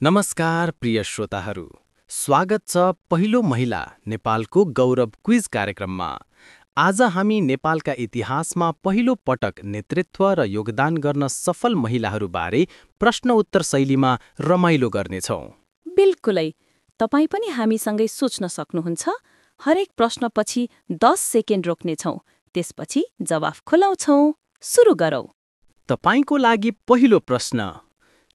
नमस्कार प्रिय श्रोताहरू, स्वागत छ पहिलो महिला नेपालको गौरव क्विज कार्यक्रममा। आज हामी नेपालका इतिहासमा पहिलो पटक नेतृत्व र योगदान गर्न सफल महिलाहरूबारे प्रश्न उत्तर शैलीमा रमाइलो गर्नेछौँ। बिल्कुलै, तपाईँ पनि हामीसँगै सोच्न सक्नुहुन्छ। हरेक प्रश्नपछि 10 सेकेन्ड रोक्नेछौँ, त्यसपछि जवाफ खुलाउँछौँ। सुरु गरौँ। तपाईँको लागि पहिलो प्रश्न,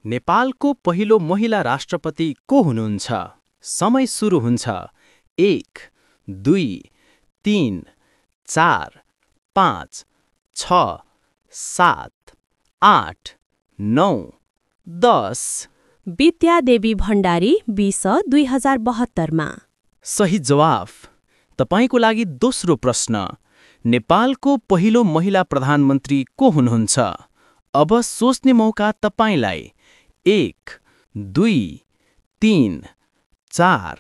नेपालको पहिलो महिला राष्ट्रपति को हुनुहुन्छ? समय सुरु हुन्छ। 1, 2, 3, 4, 5, 6, 7, 8, 9, 10। विद्यादेवी भण्डारी 20 2072 मा। सही जवाफ। तपाईँको लागि दोस्रो प्रश्न, नेपालको पहिलो महिला प्रधानमन्त्री को हुनुहुन्छ? अब सोच्ने मौका तपाईँलाई। 1, 2, 3, 4,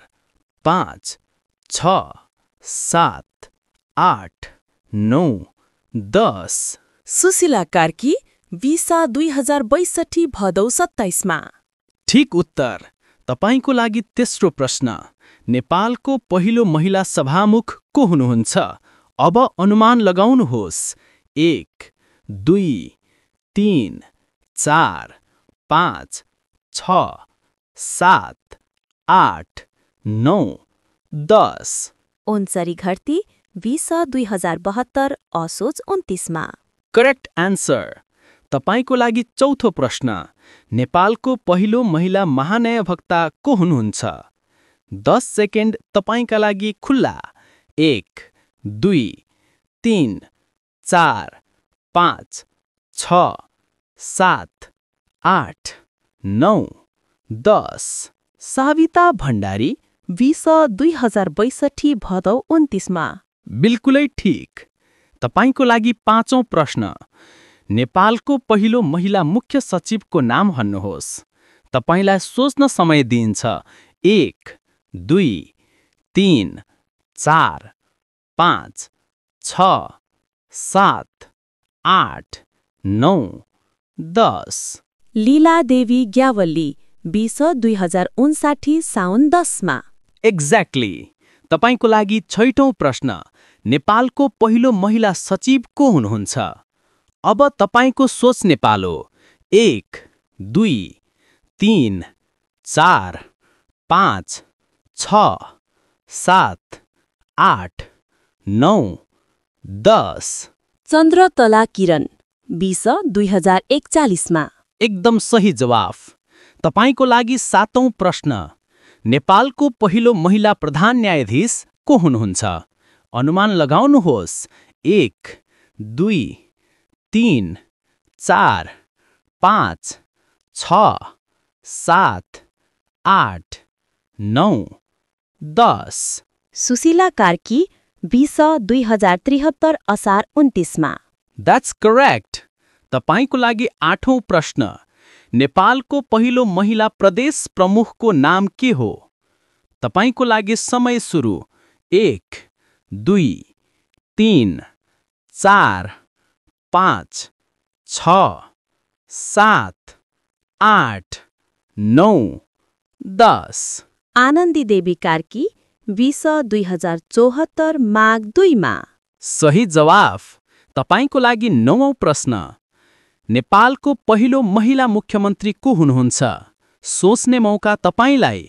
5, 6, 7, 8, 9, 10। सुशीला कार्की 20 2062 भदौ 27 मा। ठिक उत्तर। तपाईँको लागि तेस्रो प्रश्न, नेपालको पहिलो महिला सभामुख को हुनुहुन्छ? अब अनुमान लगाउनुहोस्। 1, 2, 3, 4, 5, 6, 7, 8, 9, 10। ओन्सरी घरती 20 2072 असोज 29 मा। Correct answer. तपाईँको लागि चौथो प्रश्न, नेपालको पहिलो महिला महान्यायवक्ता को हुनुहुन्छ? 10 सेकेन्ड तपाईँका लागि खुल्ला। 1, 2, 3, 4, 5, 6, 7, 8, 9, 10। साविता भण्डारी 20 2062 भदौ 29 मा। बिल्कुलै ठिक। तपाईँको लागि पाँचौं प्रश्न, नेपालको पहिलो महिला मुख्य सचिवको नाम भन्नुहोस्। तपाईँलाई सोच्न समय दिइन्छ। 1, 2, 3, 4, 5, 6, 7, 8, 9, 10। लीला देवी ग्यावली 20 2059 साउन 10 मा। एक्ज्याक्टली। तपाईँको लागि छैटौं प्रश्न, नेपालको पहिलो महिला सचिव को हुनुहुन्छ? अब तपाईँको सोच्ने पालो। 1, 2, 3, 4, 5, 6, 7, 8, 9, 10। चन्द्रतला किरण 20 2041 मा। एकदम सही जवाफ। तपाईँको लागि सातौं प्रश्न, नेपालको पहिलो महिला प्रधान न्यायाधीश को हुनुहुन्छ? अनुमान लगाउनुहोस्। 1, 2, 3, 4, 5, 6, 7, 8, 9, 10। सुशीला कार्की 20 2073 असार 29 मा। That's correct. तपाईँको लागि आठौं प्रश्न, नेपालको पहिलो महिला प्रदेश प्रमुखको नाम के हो? तपाईँको लागि समय सुरु। 1, 2, 3, 4, 5, 6, 7, 8, 9, 10। आनन्दी देवी कार्की 20 2074 माघ 2 मा। सही जवाफ। तपाईँको लागि नवौं प्रश्न, नेपालको पहिलो महिला मुख्यमन्त्री को हुनुहुन्छ? सोच्ने मौका तपाईँलाई।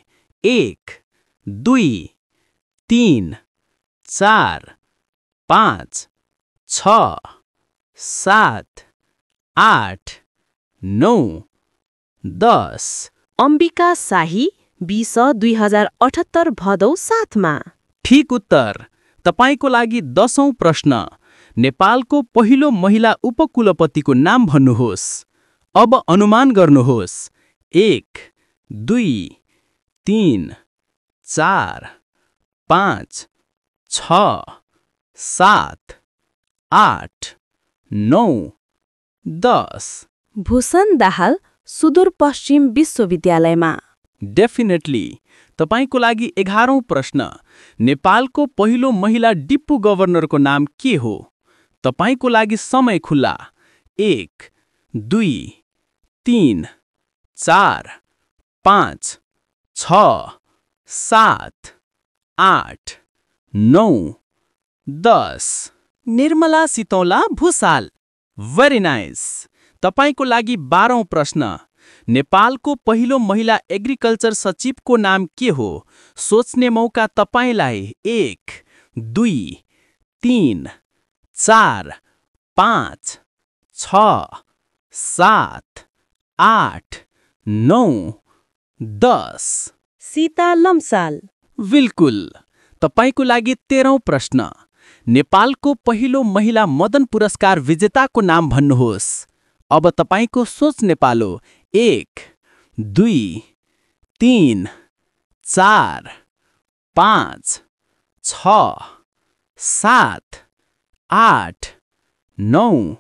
1, 2, 3, 4, 5, 6, 7, 8, 9, 10। अम्बिका शाही 20 2078 भदौ 7 मा। ठिक उत्तर। तपाईँको लागि 10औं प्रश्न, नेपालको पहिलो महिला उपकुलपतिको नाम भन्नुहोस्। अब अनुमान गर्नुहोस्। 1, 2, 3, 4, 5, 6, 7, 8, 9, 10। भूषण दाहाल सुदूरपश्चिम विश्वविद्यालयमा। डेफिनेटली। तपाईँको लागि 11औं प्रश्न, नेपालको पहिलो महिला डिप्टी गभर्नरको नाम के हो? तपाईँको लागि समय खुल्ला। 1, 2, 3, 4, 5, 6, 7, 8, 9, 10। निर्मला सितौला भुसाल। Very nice. तपाईको लागि 12औं प्रश्न। नेपालको पहिलो महिला एग्रिकल्चर सचिवको नाम के हो? सोच्ने मौका तपाईलाई 1, 2, 3, 4, 5, 6, 7, 8, 9, 10। सीता लम्साल। बिल्कुल। तपाईको लागि 13औं प्रश्न। नेपालको पहिलो महिला मदन पुरस्कार विजेताको नाम भन्नुहोस्। अब तपाईको सोच नेपालो 1, 2, 3, 4, 5, 6, 7, 8, 9,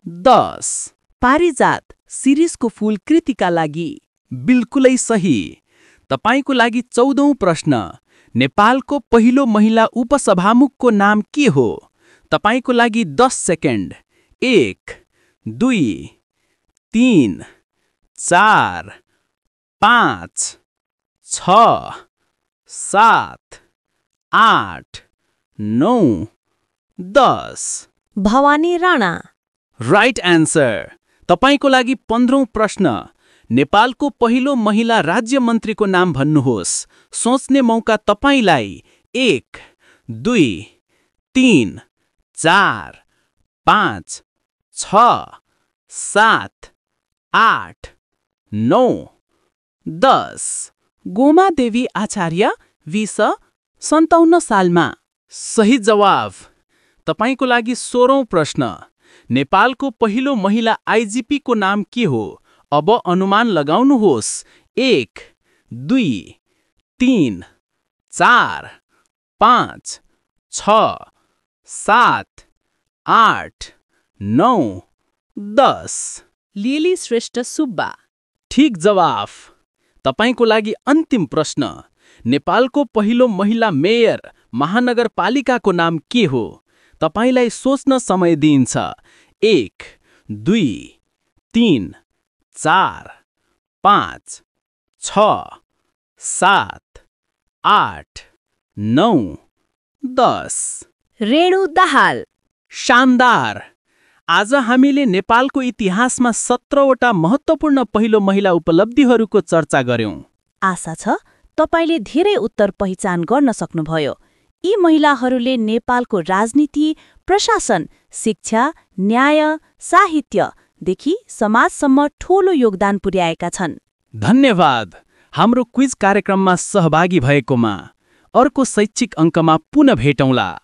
10। पारिजात शिरीषको फूल कृतिका लागि। बिल्कुलै सही। तपाईको लागि 14औं प्रश्न। नेपालको पहिलो महिला उपसभामुखको नाम के हो? तपाईको लागि 10 second. 1, 2, 3, 4, 5, 6, 7, 8, 9, 10। Bhawani Rana. Right answer. तपाईको लागि 15औं प्रश्न। नेपालको पहिलो महिला राज्य मन्त्रीको नाम भन्नुहोस्। सोच्ने मौका तपाईलाई 1, 2, 3, 4, 5, 6, 7, 8, 9, 10। गोमा देवी आचार्य 2057 सालमा। सही जवाफ। तपाईको लागि 16औं प्रश्न। नेपालको पहिलो महिला आइजिपीको नाम के हो? अब अनुमान लगाउनुहोस्। 1, 2, 3, 4, 5, 6, 7, 8, 9, 10। लिली श्रेष्ठ सुब्बा। ठिक जवाफ। तपाईको लागि अन्तिम प्रश्न। नेपालको पहिलो महिला मेयर महानगरपालिकाको नाम के हो? तपाईलाई सोच्न समय दिइन्छ। 1, 2, 3, 4, 5, 6, 7, 8, 9, 10। रेणु दाहाल। शानदार। आज हामीले नेपालको इतिहासमा 17वटा महत्त्वपूर्ण पहिलो महिला उपलब्धिहरूको चर्चा गर्यौं। आशा छ तपाईले धेरै उत्तर पहिचान गर्न सक्नुभयो। यी महिलाहरूले नेपालको राजनीति, प्रशासन, शिक्षा, न्याय, साहित्यदेखि समाजसम्म ठूलो योगदान पुर्याएका छन्। धन्यवाद हाम्रो क्विज कार्यक्रममा सहभागी भएकोमा। अर्को शैक्षिक अङ्कमा पुनः भेटौँला।